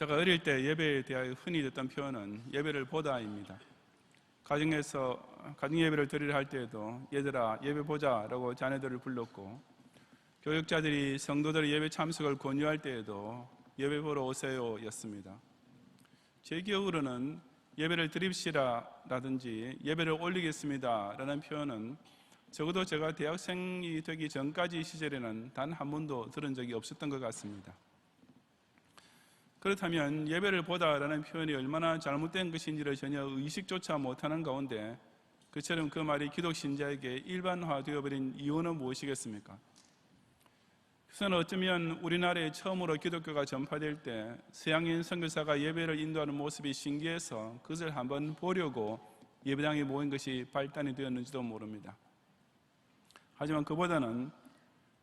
제가 어릴 때 예배에 대하여 흔히 듣던 표현은 예배를 보다입니다. 가정 예배를 드리려 할 때에도 얘들아 예배 보자라고 자녀들을 불렀고, 교육자들이 성도들의 예배 참석을 권유할 때에도 예배 보러 오세요 였습니다. 제 기억으로는 예배를 드립시다라든지 예배를 올리겠습니다 라는 표현은 적어도 제가 대학생이 되기 전까지 시절에는 단 한 번도 들은 적이 없었던 것 같습니다. 그렇다면 예배를 보다라는 표현이 얼마나 잘못된 것인지를 전혀 의식조차 못하는 가운데 그처럼 그 말이 기독신자에게 일반화되어버린 이유는 무엇이겠습니까? 그것은 어쩌면 우리나라에 처음으로 기독교가 전파될 때 서양인 선교사가 예배를 인도하는 모습이 신기해서 그것을 한번 보려고 예배당에 모인 것이 발단이 되었는지도 모릅니다. 하지만 그보다는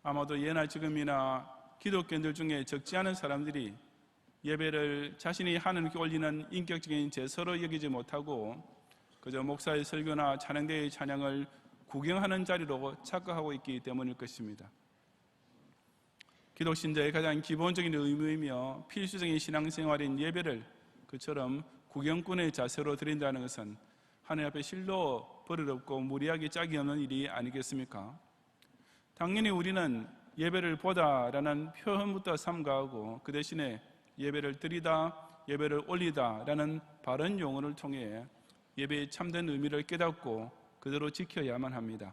아마도 예나 지금이나 기독교인들 중에 적지 않은 사람들이 예배를 자신이 하나님께 올리는 인격적인 제서로 여기지 못하고 그저 목사의 설교나 찬양대의 찬양을 구경하는 자리로 착각하고 있기 때문일 것입니다. 기독신자의 가장 기본적인 의무이며 필수적인 신앙생활인 예배를 그처럼 구경꾼의 자세로 드린다는 것은 하나님 앞에 실로 버릇없고 무리하게 짝이 없는 일이 아니겠습니까? 당연히 우리는 예배를 보다라는 표현부터 삼가하고 그 대신에 예배를 드리다, 예배를 올리다 라는 바른 용어를 통해 예배의 참된 의미를 깨닫고 그대로 지켜야만 합니다.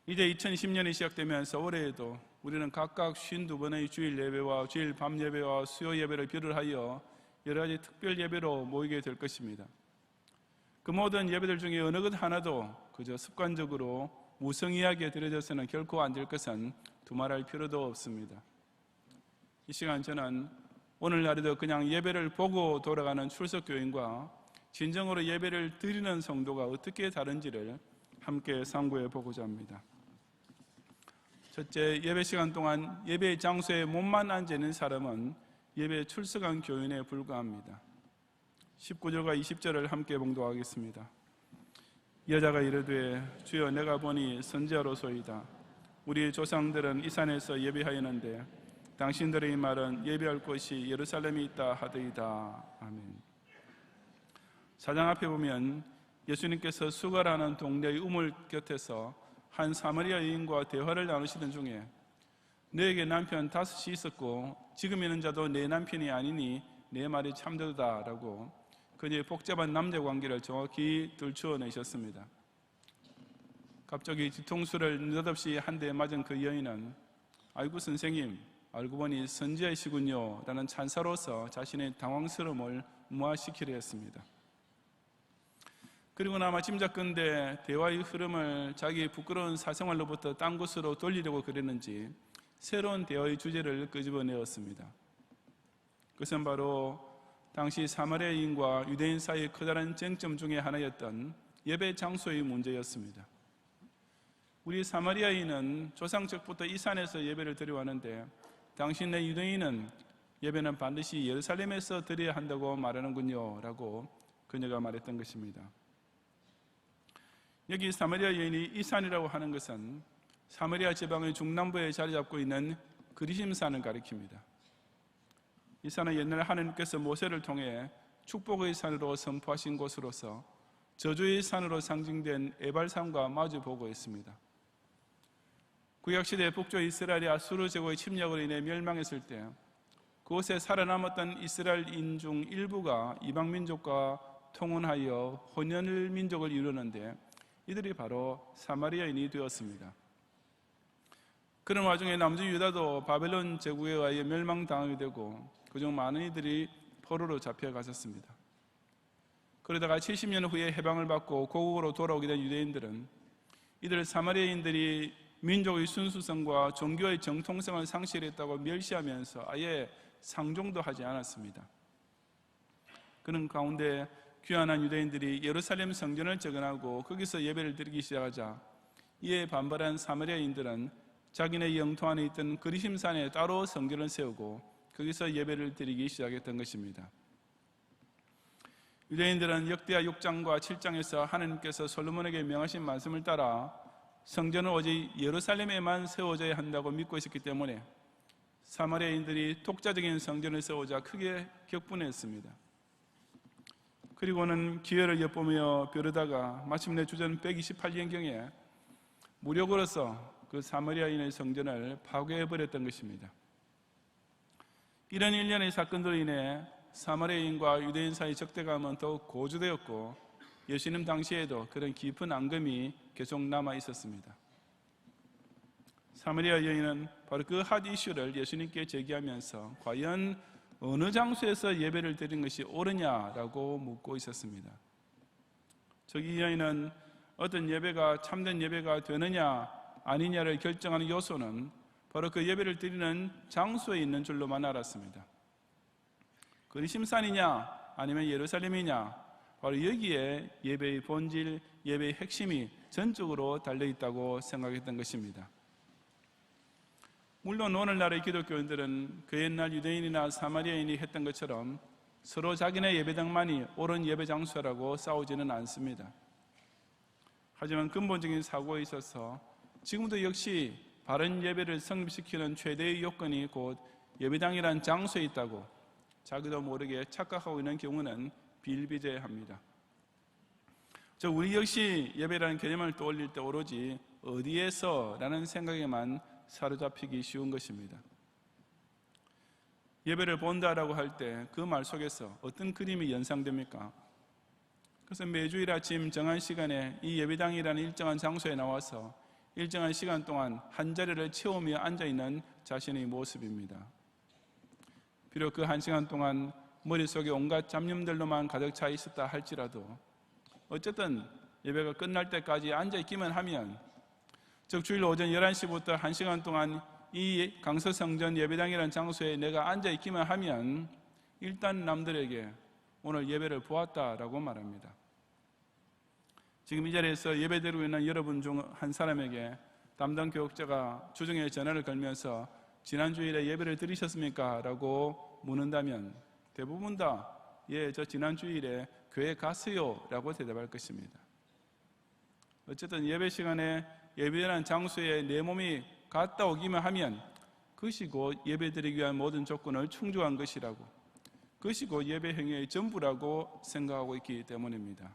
이제 2010년이 시작되면서 올해에도 우리는 각각 52번의 주일 예배와 주일 밤 예배와 수요 예배를 비롯하여 여러 가지 특별 예배로 모이게 될 것입니다. 그 모든 예배들 중에 어느 것 하나도 그저 습관적으로 무성의하게 드려져서는 결코 안 될 것은 두말할 필요도 없습니다. 이 시간 저는 오늘날에도 그냥 예배를 보고 돌아가는 출석교인과 진정으로 예배를 드리는 성도가 어떻게 다른지를 함께 상고해 보고자 합니다. 첫째, 예배 시간 동안 예배 장소에 몸만 앉아 있는 사람은 예배에 출석한 교인에 불과합니다. 19절과 20절을 함께 봉독하겠습니다. 여자가 이르되 주여 내가 보니 선지자로소이다. 우리 조상들은 이 산에서 예배하였는데 당신들의 말은 예배할 곳이 예루살렘에 있다 하더이다. 아멘. 사장 앞에 보면 예수님께서 수가라는 동네의 우물 곁에서 한 사마리아 여인과 대화를 나누시던 중에 너에게 남편 5이 있었고 지금 있는 자도 내 남편이 아니니 내 말이 참되다 라고 그녀의 복잡한 남녀관계를 정확히 들추어내셨습니다. 갑자기 뒤통수를 느닷없이 한 대 맞은 그 여인은 아이고 선생님 알고 보니 선지자이시군요 라는 찬사로서 자신의 당황스러움을 무화시키려 했습니다. 그리고 아마 짐작컨대 대화의 흐름을 자기의 부끄러운 사생활로부터 딴 곳으로 돌리려고 그랬는지 새로운 대화의 주제를 끄집어내었습니다. 그것은 바로 당시 사마리아인과 유대인 사이의 커다란 쟁점 중에 하나였던 예배 장소의 문제였습니다. 우리 사마리아인은 조상적부터 이 산에서 예배를 드려왔는데 당신네 유대인은 예배는 반드시 예루살렘에서 드려야 한다고 말하는군요 라고 그녀가 말했던 것입니다. 여기 사마리아 여인이 이 산이라고 하는 것은 사마리아 지방의 중남부에 자리 잡고 있는 그리심산을 가리킵니다. 이 산은 옛날 하나님께서 모세를 통해 축복의 산으로 선포하신 곳으로서 저주의 산으로 상징된 에발산과 마주 보고 있습니다. 구약시대 북쪽 이스라엘이 아수르 제국의 침략으로 인해 멸망했을 때 그곳에 살아남았던 이스라엘인 중 일부가 이방민족과 통혼하여 혼혈 민족을 이루는데 이들이 바로 사마리아인이 되었습니다. 그런 와중에 남주 유다도 바벨론 제국에 의해 멸망당하게 되고 그중 많은 이들이 포로로 잡혀갔었습니다. 그러다가 70년 후에 해방을 받고 고국으로 돌아오게 된 유대인들은 이들 사마리아인들이 민족의 순수성과 종교의 정통성을 상실했다고 멸시하면서 아예 상종도 하지 않았습니다. 그런 가운데 귀환한 유대인들이 예루살렘 성전을 재건하고 거기서 예배를 드리기 시작하자 이에 반발한 사마리아인들은 자기네 영토 안에 있던 그리심산에 따로 성전을 세우고 거기서 예배를 드리기 시작했던 것입니다. 유대인들은 역대하 6장과 7장에서 하나님께서 솔로몬에게 명하신 말씀을 따라 성전은 오직 예루살렘에만 세워져야 한다고 믿고 있었기 때문에 사마리아인들이 독자적인 성전을 세우자 크게 격분했습니다. 그리고는 기회를 엿보며 벼르다가 마침내 주전 128년경에 무력으로서 그 사마리아인의 성전을 파괴해버렸던 것입니다. 이런 일련의 사건들로 인해 사마리아인과 유대인 사이 적대감은 더욱 고조되었고 예수님 당시에도 그런 깊은 앙금이 계속 남아 있었습니다. 사마리아 여인은 바로 그 핫 이슈를 예수님께 제기하면서 과연 어느 장소에서 예배를 드리는 것이 옳으냐라고 묻고 있었습니다. 이 여인은 어떤 예배가 참된 예배가 되느냐 아니냐를 결정하는 요소는 바로 그 예배를 드리는 장소에 있는 줄로만 알았습니다. 그리심산이냐 아니면 예루살렘이냐, 바로 여기에 예배의 본질, 예배의 핵심이 전적으로 달려있다고 생각했던 것입니다. 물론 오늘날의 기독교인들은 그 옛날 유대인이나 사마리아인이 했던 것처럼 서로 자기네 예배당만이 옳은 예배 장소라고 싸우지는 않습니다. 하지만 근본적인 사고에 있어서 지금도 역시 바른 예배를 성립시키는 최대의 요건이 곧 예배당이란 장소에 있다고 자기도 모르게 착각하고 있는 경우는 비일비재합니다. 우리 역시 예배라는 개념을 떠올릴 때 오로지 어디에서 라는 생각에만 사로잡히기 쉬운 것입니다. 예배를 본다라고 할 때 그 말 속에서 어떤 그림이 연상됩니까? 그래서 매주일 아침 정한 시간에 이 예배당이라는 일정한 장소에 나와서 일정한 시간 동안 한 자리를 채우며 앉아있는 자신의 모습입니다. 비록 그 한 시간 동안 머릿속에 온갖 잡념들로만 가득 차 있었다 할지라도 어쨌든 예배가 끝날 때까지 앉아있기만 하면, 즉 주일 오전 11시부터 1시간 동안 이 강서성전 예배당이라는 장소에 내가 앉아있기만 하면 일단 남들에게 오늘 예배를 보았다라고 말합니다. 지금 이 자리에서 예배드리고 있는 여러분 중 한 사람에게 담당 교육자가 주중에 전화를 걸면서 지난 주일에 예배를 드리셨습니까? 라고 묻는다면 대부분 다 예, 저 지난 주일에 교회 갔어요 라고 대답할 것입니다. 어쨌든 예배 시간에 예배라는 장소에 내 몸이 갔다 오기만 하면 그것이 곧 예배드리기 위한 모든 조건을 충족한 것이라고, 그것이 곧 예배 행위의 전부라고 생각하고 있기 때문입니다.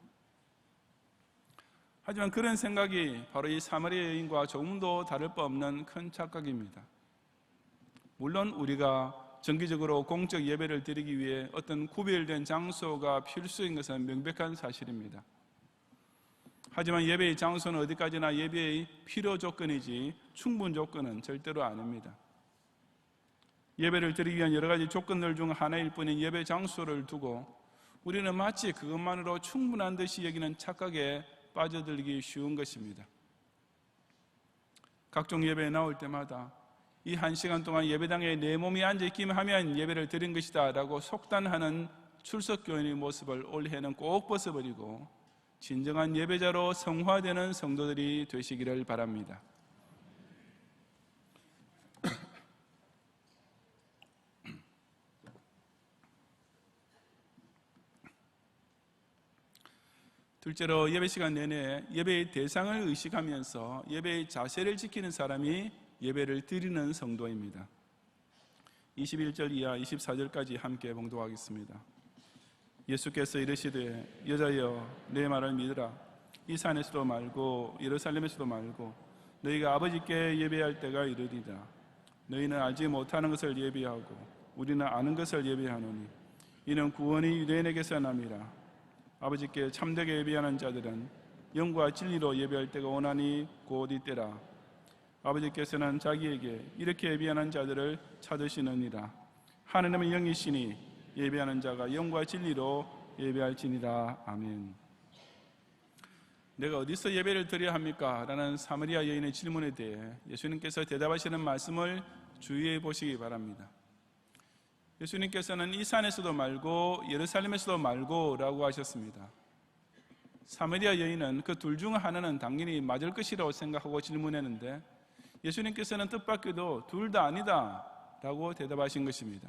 하지만 그런 생각이 바로 이 사마리아 여인과 조금도 다를 바 없는 큰 착각입니다. 물론 우리가 정기적으로 공적 예배를 드리기 위해 어떤 구별된 장소가 필수인 것은 명백한 사실입니다. 하지만 예배의 장소는 어디까지나 예배의 필요 조건이지 충분 조건은 절대로 아닙니다. 예배를 드리기 위한 여러 가지 조건들 중 하나일 뿐인 예배 장소를 두고 우리는 마치 그것만으로 충분한 듯이 여기는 착각에 빠져들기 쉬운 것입니다. 각종 예배에 나올 때마다 이 1시간 동안 예배당에 내 몸이 앉아있기만 하면 예배를 드린 것이다 라고 속단하는 출석교인의 모습을 올해는 꼭 벗어버리고 진정한 예배자로 성화되는 성도들이 되시기를 바랍니다. 둘째로 예배 시간 내내 예배의 대상을 의식하면서 예배의 자세를 지키는 사람이 예배를 드리는 성도입니다. 21절 이하 24절까지 함께 봉독하겠습니다. 예수께서 이르시되 여자여 내 말을 믿으라. 이 산에서도 말고 예루살렘에서도 말고 너희가 아버지께 예배할 때가 이르리라. 너희는 알지 못하는 것을 예배하고 우리는 아는 것을 예배하노니 이는 구원이 유대인에게서 남이라. 아버지께 참되게 예배하는 자들은 영과 진리로 예배할 때가 오나니 곧 이때라. 아버지께서는 자기에게 이렇게 예배하는 자들을 찾으시느니라. 하느님은 영이시니 예배하는 자가 영과 진리로 예배할지니라. 아멘. 내가 어디서 예배를 드려야 합니까? 라는 사마리아 여인의 질문에 대해 예수님께서 대답하시는 말씀을 주의해 보시기 바랍니다. 예수님께서는 이 산에서도 말고 예루살렘에서도 말고 라고 하셨습니다. 사마리아 여인은 그 둘 중 하나는 당연히 맞을 것이라고 생각하고 질문했는데 예수님께서는 뜻밖에도 둘 다 아니다 라고 대답하신 것입니다.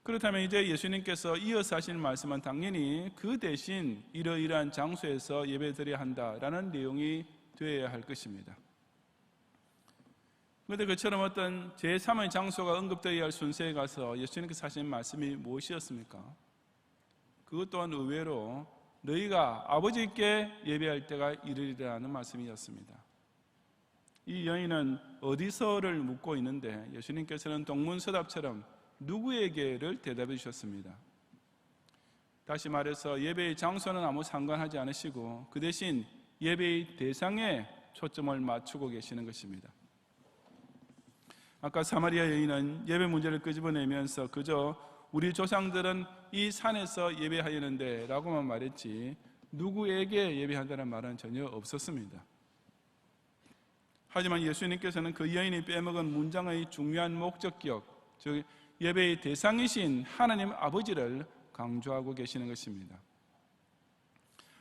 그렇다면 이제 예수님께서 이어서 하시는 말씀은 당연히 그 대신 이러이러한 장소에서 예배드려야 한다라는 내용이 되어야 할 것입니다. 그런데 그처럼 어떤 제3의 장소가 언급되어야 할 순서에 가서 예수님께서 하신 말씀이 무엇이었습니까? 그것 또한 의외로 너희가 아버지께 예배할 때가 이르리라는 말씀이었습니다. 이 여인은 어디서를 묻고 있는데 예수님께서는 동문서답처럼 누구에게를 대답해 주셨습니다. 다시 말해서 예배의 장소는 아무 상관하지 않으시고 그 대신 예배의 대상에 초점을 맞추고 계시는 것입니다. 아까 사마리아 여인은 예배 문제를 끄집어내면서 그저 우리 조상들은 이 산에서 예배하였는데 라고만 말했지 누구에게 예배한다는 말은 전혀 없었습니다. 하지만 예수님께서는 그 여인이 빼먹은 문장의 중요한 목적격, 즉 예배의 대상이신 하나님 아버지를 강조하고 계시는 것입니다.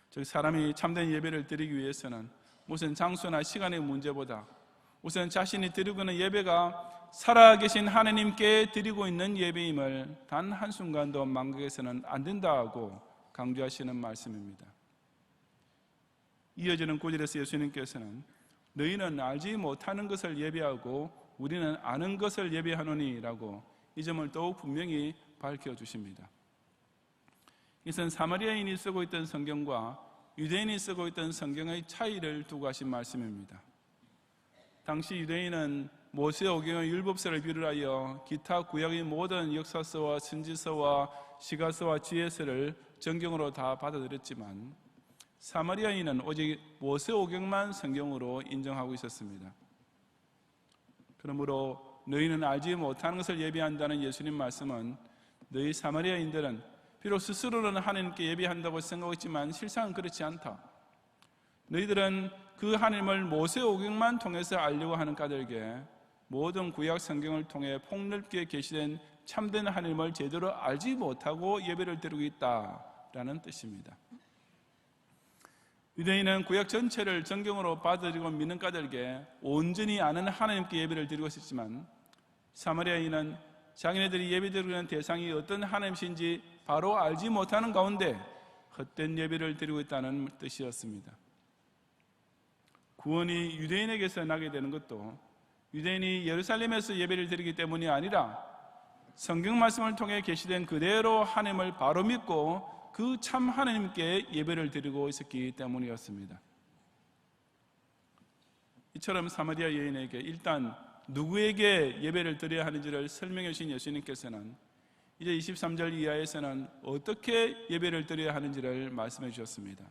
즉 사람이 참된 예배를 드리기 위해서는 무슨 장소나 시간의 문제보다 우선 자신이 드리고 있는 예배가 살아계신 하나님께 드리고 있는 예배임을 단 한순간도 망각해서는 안 된다고 강조하시는 말씀입니다. 이어지는 구절에서 예수님께서는 너희는 알지 못하는 것을 예배하고 우리는 아는 것을 예배하노니 라고 이 점을 더욱 분명히 밝혀주십니다. 이것은 사마리아인이 쓰고 있던 성경과 유대인이 쓰고 있던 성경의 차이를 두고 하신 말씀입니다. 당시 유대인은 모세오경의 율법서를 비롯하여 기타 구약의 모든 역사서와 선지서와 시가서와 지혜서를 정경으로 다 받아들였지만 사마리아인은 오직 모세오경만 성경으로 인정하고 있었습니다. 그러므로 너희는 알지 못하는 것을 예배한다는 예수님 말씀은 너희 사마리아인들은 비록 스스로는 하나님께 예배한다고 생각했지만 실상은 그렇지 않다. 너희들은 그 하나님을 모세오경만 통해서 알려고 하는 까닭에 모든 구약 성경을 통해 폭넓게 계시된 참된 하나님을 제대로 알지 못하고 예배를 드리고 있다라는 뜻입니다. 유대인은 구약 전체를 정경으로 받아들이고 믿는 까닭에 온전히 아는 하나님께 예배를 드리고 있었지만 사마리아인은 자기네들이 예배드리고 있는 대상이 어떤 하나님이신지 바로 알지 못하는 가운데 헛된 예배를 드리고 있다는 뜻이었습니다. 구원이 유대인에게서 나게 되는 것도 유대인이 예루살렘에서 예배를 드리기 때문이 아니라 성경 말씀을 통해 계시된 그대로 하나님을 바로 믿고 그 참 하나님께 예배를 드리고 있었기 때문이었습니다. 이처럼 사마리아 여인에게 일단 누구에게 예배를 드려야 하는지를 설명해 주신 예수님께서는 이제 23절 이하에서는 어떻게 예배를 드려야 하는지를 말씀해 주셨습니다.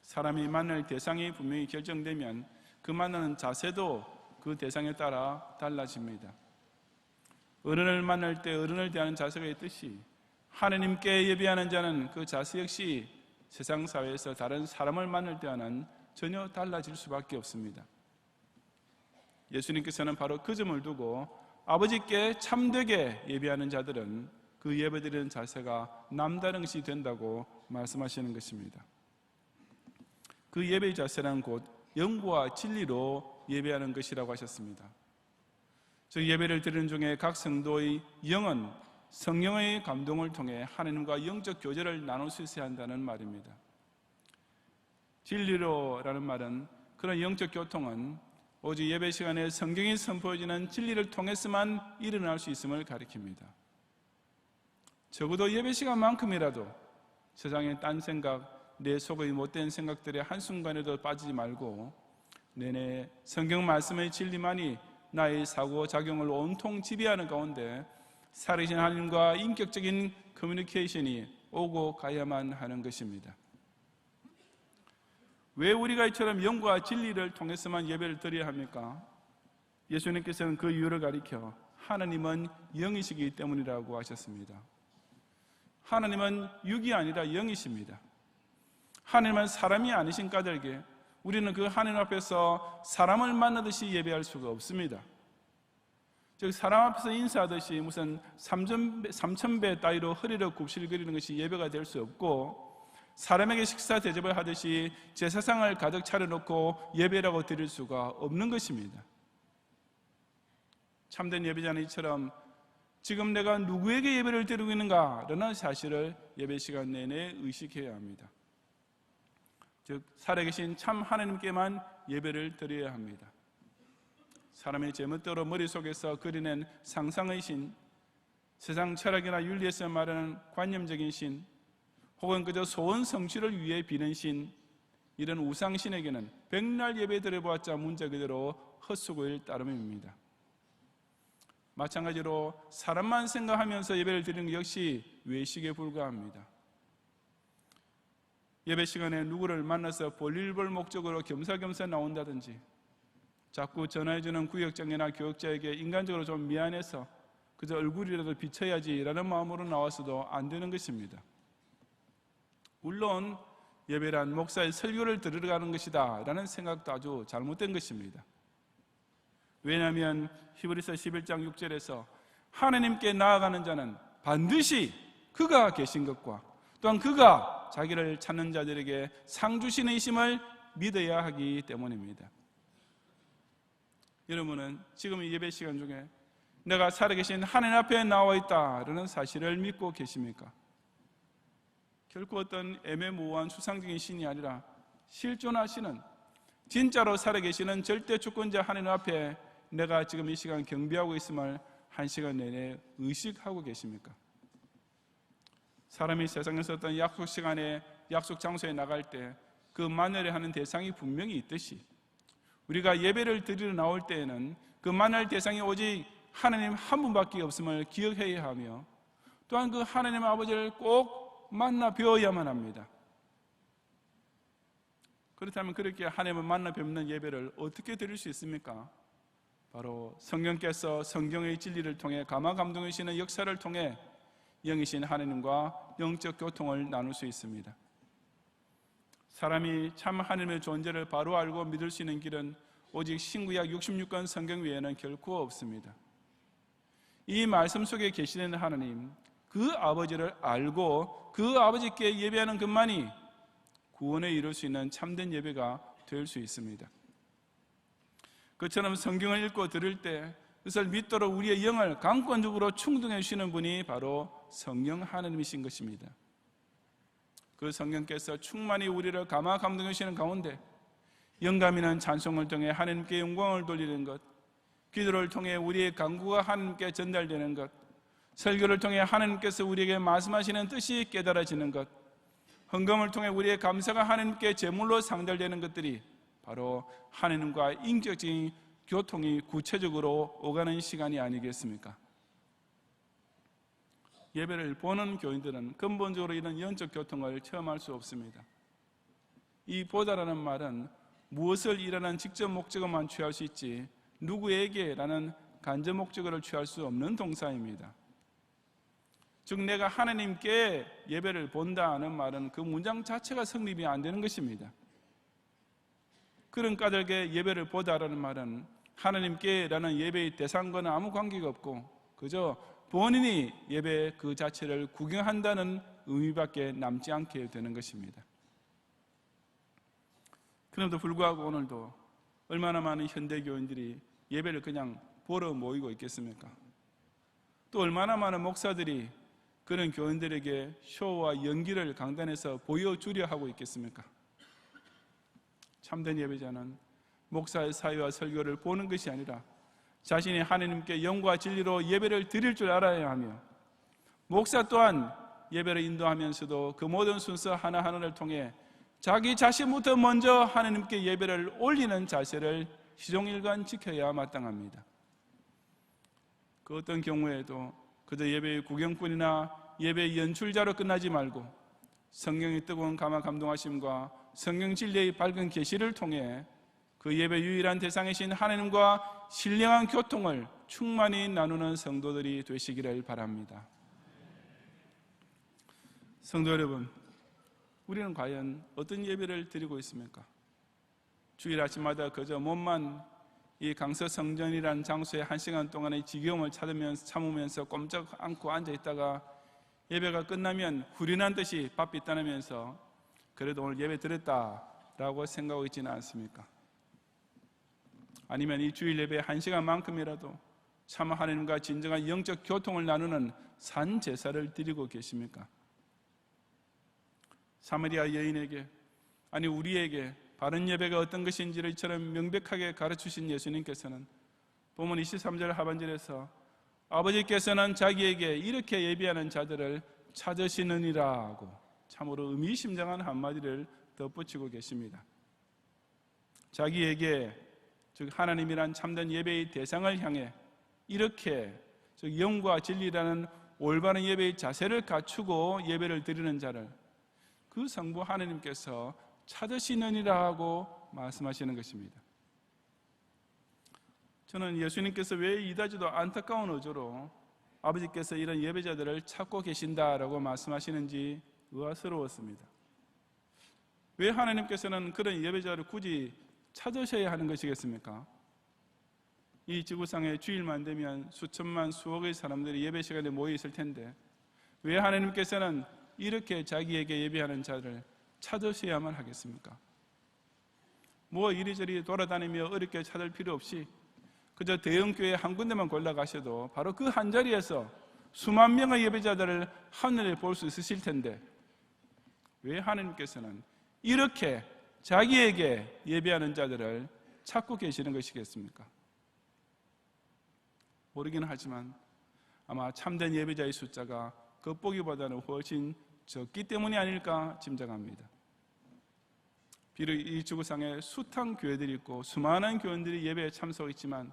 사람이 만날 대상이 분명히 결정되면 그 만나는 자세도 그 대상에 따라 달라집니다. 어른을 만날 때 어른을 대하는 자세가 있듯이 하나님께 예배하는 자는 그 자세 역시 세상 사회에서 다른 사람을 만날 때와는 전혀 달라질 수밖에 없습니다. 예수님께서는 바로 그 점을 두고 아버지께 참되게 예배하는 자들은 그 예배드리는 자세가 남다른 것이 된다고 말씀하시는 것입니다. 그 예배의 자세는 곧 영과 진리로 예배하는 것이라고 하셨습니다. 즉 예배를 드리는 중에 각 성도의 영은 성령의 감동을 통해 하나님과 영적 교제를 나눌 수 있어야 한다는 말입니다. 진리로라는 말은 그런 영적 교통은 오직 예배 시간에 성경이 선포해지는 진리를 통해서만 일어날 수 있음을 가리킵니다. 적어도 예배 시간만큼이라도 세상의 딴 생각, 내 속의 못된 생각들에 한순간에도 빠지지 말고 내내 성경 말씀의 진리만이 나의 사고작용을 온통 지배하는 가운데 살아계신 하나님과 인격적인 커뮤니케이션이 오고 가야만 하는 것입니다. 왜 우리가 이처럼 영과 진리를 통해서만 예배를 드려야 합니까? 예수님께서는 그 이유를 가리켜 하나님은 영이시기 때문이라고 하셨습니다. 하나님은 육이 아니라 영이십니다. 하나님은 사람이 아니신 까닭에 우리는 그 하나님 앞에서 사람을 만나듯이 예배할 수가 없습니다. 즉 사람 앞에서 인사하듯이 무슨 3,000배 따위로 허리를 굽실거리는 것이 예배가 될 수 없고 사람에게 식사 대접을 하듯이 제사상을 가득 차려놓고 예배라고 드릴 수가 없는 것입니다. 참된 예배자는 이처럼 지금 내가 누구에게 예배를 드리고 있는가라는 사실을 예배 시간 내내 의식해야 합니다. 즉 살아계신 참 하나님께만 예배를 드려야 합니다. 사람의 제멋대로 머릿속에서 그려낸 상상의 신, 세상 철학이나 윤리에서 말하는 관념적인 신, 혹은 그저 소원 성취를 위해 비는 신, 이런 우상신에게는 백날 예배 드려보았자 문제 그대로 헛수고일 따름입니다. 마찬가지로 사람만 생각하면서 예배를 드리는 것 역시 외식에 불과합니다. 예배 시간에 누구를 만나서 볼일 볼 목적으로 겸사겸사 나온다든지, 자꾸 전화해주는 구역장이나 교역자에게 인간적으로 좀 미안해서 그저 얼굴이라도 비춰야지라는 마음으로 나와서도 안 되는 것입니다. 물론 예배란 목사의 설교를 들으러 가는 것이다 라는 생각도 아주 잘못된 것입니다. 왜냐하면 히브리서 11장 6절에서 하나님께 나아가는 자는 반드시 그가 계신 것과 또한 그가 자기를 찾는 자들에게 상 주시는 이심을 믿어야 하기 때문입니다. 여러분은 지금 이 예배 시간 중에 내가 살아계신 하나님 앞에 나와 있다라는 사실을 믿고 계십니까? 결코 어떤 애매모호한 수상적인 신이 아니라 실존하시는, 진짜로 살아계시는 절대 주권자 하나님 앞에 내가 지금 이 시간 경배하고 있음을 한 시간 내내 의식하고 계십니까? 사람이 세상에서 어떤 약속 시간에, 약속 장소에 나갈 때 그 만나려 하는 대상이 분명히 있듯이, 우리가 예배를 드리러 나올 때에는 그 만날 대상이 오직 하나님 한 분밖에 없음을 기억해야 하며, 또한 그 하나님 아버지를 꼭 만나 뵈어야만 합니다. 그렇다면 그렇게 하나님을 만나 뵙는 예배를 어떻게 드릴 수 있습니까? 바로 성령께서 성경의 진리를 통해 감화 감동하시는 역사를 통해 영이신 하나님과 영적 교통을 나눌 수 있습니다. 사람이 참 하나님의 존재를 바로 알고 믿을 수 있는 길은 오직 신구약 66권 성경 외에는 결코 없습니다. 이 말씀 속에 계시는 하나님, 그 아버지를 알고 그 아버지께 예배하는 것만이 구원에 이룰 수 있는 참된 예배가 될 수 있습니다. 그처럼 성경을 읽고 들을 때 그것을 믿도록 우리의 영을 강권적으로 충동해 주시는 분이 바로 성령 하나님이신 것입니다. 그 성령께서 충만히 우리를 감화 감동해 주시는 가운데 영감 있는 찬송을 통해 하나님께 영광을 돌리는 것, 기도를 통해 우리의 간구가 하나님께 전달되는 것, 설교를 통해 하나님께서 우리에게 말씀하시는 뜻이 깨달아지는 것, 헌금을 통해 우리의 감사가 하나님께 제물로 상달되는 것들이 바로 하나님과 인격적인 교통이 구체적으로 오가는 시간이 아니겠습니까? 예배를 보는 교인들은 근본적으로 이런 영적 교통을 체험할 수 없습니다. 이 보다라는 말은 무엇을 일하는 직접 목적어만 취할 수 있지 누구에게라는 간접 목적어를 취할 수 없는 동사입니다. 즉 내가 하나님께 예배를 본다는 말은 그 문장 자체가 성립이 안 되는 것입니다. 그런 까닭에 예배를 보다라는 말은 하나님께라는 예배의 대상과는 아무 관계가 없고 그저 본인이 예배 그 자체를 구경한다는 의미밖에 남지 않게 되는 것입니다. 그럼에도 불구하고 오늘도 얼마나 많은 현대교인들이 예배를 그냥 보러 모이고 있겠습니까? 또 얼마나 많은 목사들이 그런 교인들에게 쇼와 연기를 강단에서 보여주려 하고 있겠습니까? 참된 예배자는 목사의 사회와 설교를 보는 것이 아니라 자신이 하나님께 영과 진리로 예배를 드릴 줄 알아야 하며, 목사 또한 예배를 인도하면서도 그 모든 순서 하나하나를 통해 자기 자신부터 먼저 하나님께 예배를 올리는 자세를 시종일관 지켜야 마땅합니다. 그 어떤 경우에도 그저 예배의 구경꾼이나 예배의 연출자로 끝나지 말고 성령의 뜨거운 감화 감동하심과 성령 진리의 밝은 계시를 통해 그 예배 유일한 대상이신 하나님과 신령한 교통을 충만히 나누는 성도들이 되시기를 바랍니다. 성도 여러분, 우리는 과연 어떤 예배를 드리고 있습니까? 주일 아침마다 그저 몸만 이 강서성전이라는 장소에 1시간 동안의 지겨움을 참으면서 꼼짝 않고 앉아있다가 예배가 끝나면 후련한 듯이 바삐 떠나면서 그래도 오늘 예배 드렸다라고 생각하고 있지는 않습니까? 아니면 이 주일 예배 1시간만큼이라도 참 하나님과 진정한 영적 교통을 나누는 산 제사를 드리고 계십니까? 사마리아 여인에게, 아니 우리에게 바른 예배가 어떤 것인지를 이처럼 명백하게 가르치신 예수님께서는 본문 23절 하반절에서 아버지께서는 자기에게 이렇게 예비하는 자들을 찾으시느니라 하고 참으로 의미심장한 한마디를 덧붙이고 계십니다. 자기에게, 즉 하나님이란 참된 예배의 대상을 향해 이렇게 즉 영과 진리라는 올바른 예배의 자세를 갖추고 예배를 드리는 자를 그 성부 하나님께서 찾으시느니라 하고 말씀하시는 것입니다. 저는 예수님께서 왜 이다지도 안타까운 어조로 아버지께서 이런 예배자들을 찾고 계신다라고 말씀하시는지 의아스러웠습니다. 왜 하나님께서는 그런 예배자를 굳이 찾으셔야 하는 것이겠습니까? 이 지구상에 주일만 되면 수천만 수억의 사람들이 예배 시간에 모여 있을 텐데 왜 하나님께서는 이렇게 자기에게 예배하는 자를 찾으셔야만 하겠습니까? 뭐 이리저리 돌아다니며 어렵게 찾을 필요 없이 그저 대형교회 한 군데만 골라가셔도 바로 그 한 자리에서 수만 명의 예배자들을 하늘에 볼 수 있으실 텐데 왜 하나님께서는 이렇게 자기에게 예배하는 자들을 찾고 계시는 것이겠습니까? 모르기는 하지만 아마 참된 예배자의 숫자가 겉보기보다는 훨씬 적기 때문이 아닐까 짐작합니다. 비록 이 지구상에 숱한 교회들이 있고 수많은 교인들이 예배에 참석했지만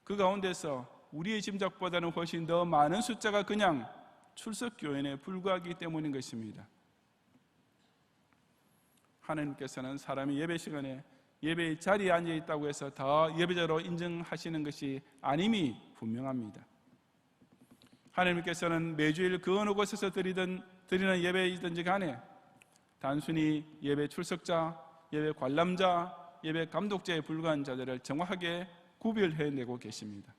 그 가운데서 우리의 짐작보다는 훨씬 더 많은 숫자가 그냥 출석 교인에 불과하기 때문인 것입니다. 하나님께서는 사람이 예배 시간에 예배의 자리에 앉아 있다고 해서 다 예배자로 인정하시는 것이 아님이 분명합니다. 하나님께서는 매주일 그 어느 곳에서 드리는 예배이든지 간에 단순히 예배 출석자, 예배 관람자, 예배 감독자에 불과한 자들을 정확하게 구별해내고 계십니다.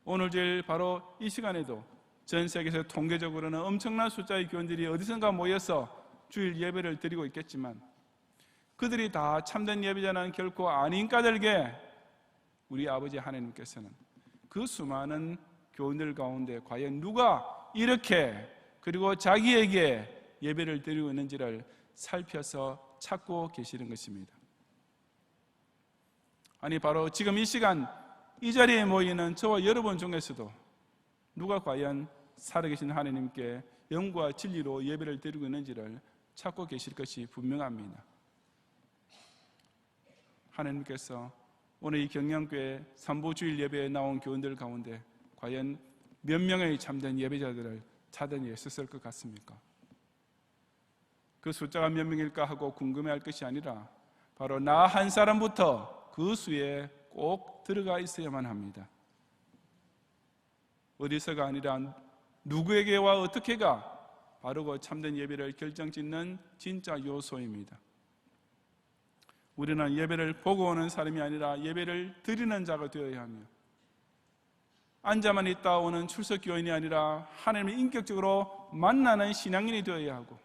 오늘 제일 바로 이 시간에도 전 세계에서 통계적으로는 엄청난 숫자의 교인들이 어디선가 모여서 주일 예배를 드리고 있겠지만 그들이 다 참된 예배자는 결코 아닌 까닭에 우리 아버지 하나님께서는 그 수많은 교인들 가운데 과연 누가 이렇게 그리고 자기에게 예배를 드리고 있는지를 살펴서 찾고 계시는 것입니다. 아니 바로 지금 이 시간 이 자리에 모이는 저와 여러분 중에서도 누가 과연 살아계신 하나님께 영과 진리로 예배를 드리고 있는지를 찾고 계실 것이 분명합니다. 하나님께서 오늘 이 경량교회 삼부주일 예배에 나온 교인들 가운데 과연 몇 명의 참된 예배자들을 찾아내셨을 것 같습니까? 그 숫자가 몇 명일까 하고 궁금해할 것이 아니라 바로 나 한 사람부터 그 수에 꼭 들어가 있어야만 합니다. 어디서가 아니라 누구에게와 어떻게가 바르고 참된 예배를 결정짓는 진짜 요소입니다. 우리는 예배를 보고 오는 사람이 아니라 예배를 드리는 자가 되어야 하며 앉아만 있다 오는 출석교인이 아니라 하나님을 인격적으로 만나는 신앙인이 되어야 하고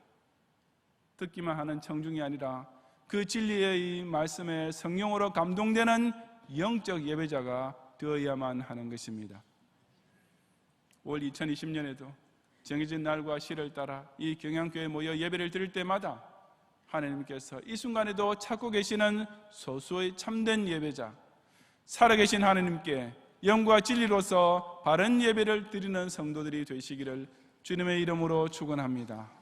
듣기만 하는 청중이 아니라 그 진리의 말씀에 성령으로 감동되는 영적 예배자가 되어야만 하는 것입니다. 올 2020년에도 정해진 날과 시를 따라 이 경양교회에 모여 예배를 드릴 때마다 하나님께서 이 순간에도 찾고 계시는 소수의 참된 예배자, 살아계신 하나님께 영과 진리로서 바른 예배를 드리는 성도들이 되시기를 주님의 이름으로 축원합니다.